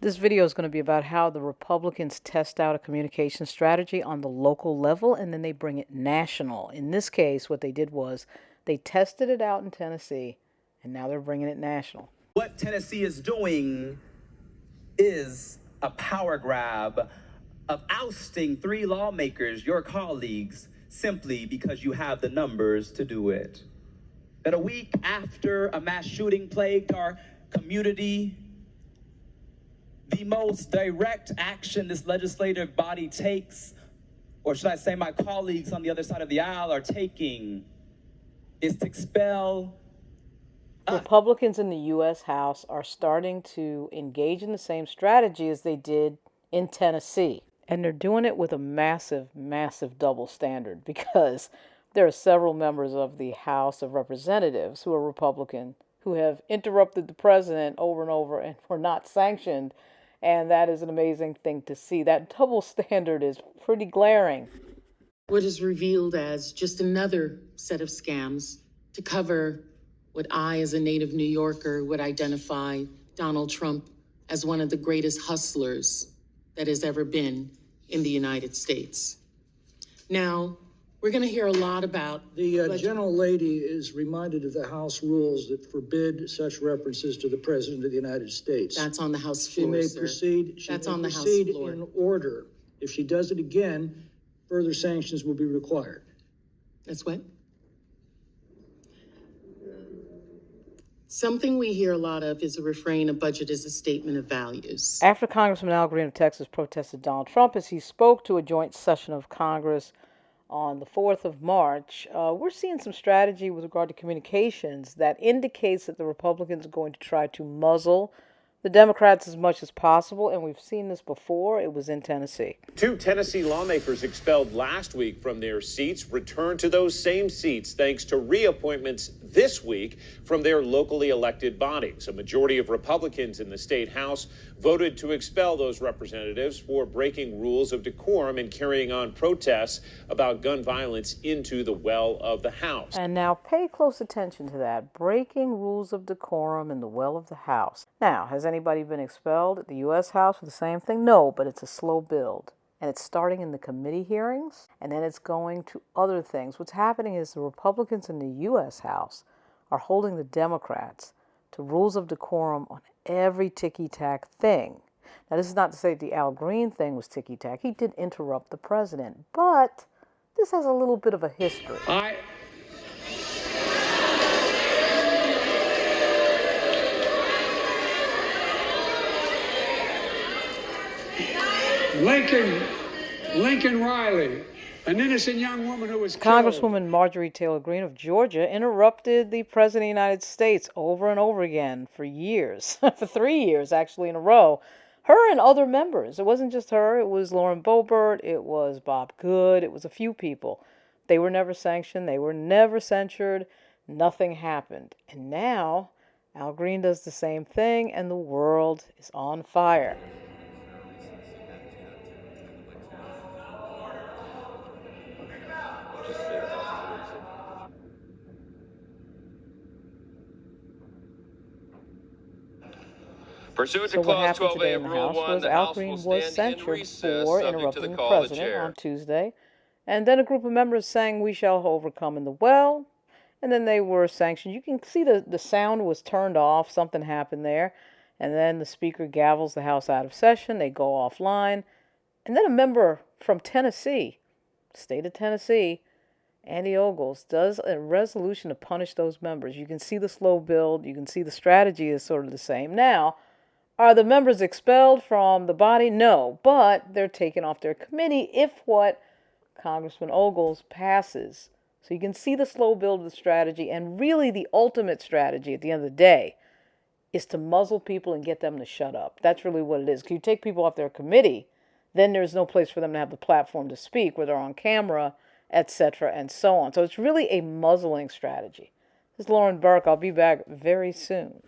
This video is going to be about how the Republicans test out a communication strategy on the local level and then they bring it national. In this case, what they did was they tested it out in Tennessee and now they're bringing it national. What Tennessee is doing is a power grab of ousting 3 lawmakers, your colleagues, simply because you have the numbers to do it. That a week after a mass shooting plagued our community, the most direct action this legislative body takes, or should I say my colleagues on the other side of the aisle are taking, is to expel Republicans in the U.S. House are starting to engage in the same strategy as they did in Tennessee. And they're doing it with a massive, massive double standard because there are several members of the House of Representatives who are Republican who have interrupted the president over and over and were not sanctioned. And that is an amazing thing to see. That double standard is pretty glaring. What is revealed as just another set of scams to cover what I, as a native New Yorker, would identify Donald Trump as one of the greatest hustlers that has ever been in the United States. Now, we're going to hear a lot about the gentle lady is reminded of the House rules that forbid such references to the President of the United States. That's on the House floor, She may sir. proceed. That's on the House floor. In order. If she does it again, further sanctions will be required. That's what? Something we hear a lot of is a refrain: a budget is a statement of values. After Congressman Al Green of Texas protested Donald Trump as he spoke to a joint session of Congress on the 4th of March, we're seeing some strategy with regard to communications that indicates that the Republicans are going to try to muzzle the Democrats as much as possible, and we've seen this before. It was in Tennessee. 2 Tennessee lawmakers expelled last week from their seats returned to those same seats thanks to reappointments this week from their locally elected bodies. A majority of Republicans in the state House voted to expel those representatives for breaking rules of decorum and carrying on protests about gun violence into the well of the House. And now pay close attention to that. Breaking rules of decorum in the well of the House. Now, has anybody been expelled at the U.S. House for the same thing? No, but it's a slow build. And it's starting in the committee hearings, and then it's going to other things. What's happening is the Republicans in the U.S. House are holding the Democrats to rules of decorum on every ticky-tack thing. Now, this is not to say the Al Green thing was ticky-tack. He did interrupt the president, but this has a little bit of a history. Lincoln Riley, an innocent young woman who was Congresswoman Marjorie Taylor Greene of Georgia interrupted the President of the United States over and over again for years, for 3 years actually in a row. Her and other members. It wasn't just her. It was Lauren Boebert. It was Bob Good. It was a few people. They were never sanctioned. They were never censured. Nothing happened. And now Al Green does the same thing and the world is on fire. Pursuant So to what Clause happened 12A today of in the Rule House 1, was the Al House Green will was stand in censured recess for subject to interrupting the the call of the president chair. on Tuesday. And then a group of members sang, "We shall overcome" in the well. And then they were sanctioned. You can see the sound was turned off. Something happened there. And then the speaker gavels the House out of session. They go offline. And then a member from Tennessee, state of Tennessee, Andy Ogles, does a resolution to punish those members. You can see the slow build. You can see the strategy is sort of the same. Now, are the members expelled from the body? No, but they're taken off their committee if what Congressman Ogles passes. So you can see the slow build of the strategy, and really the ultimate strategy at the end of the day is to muzzle people and get them to shut up. That's really what it is. If you take people off their committee, then there's no place for them to have the platform to speak, where they're on camera, etc., and so on. So it's really a muzzling strategy. This is Lauren Burke. I'll be back very soon.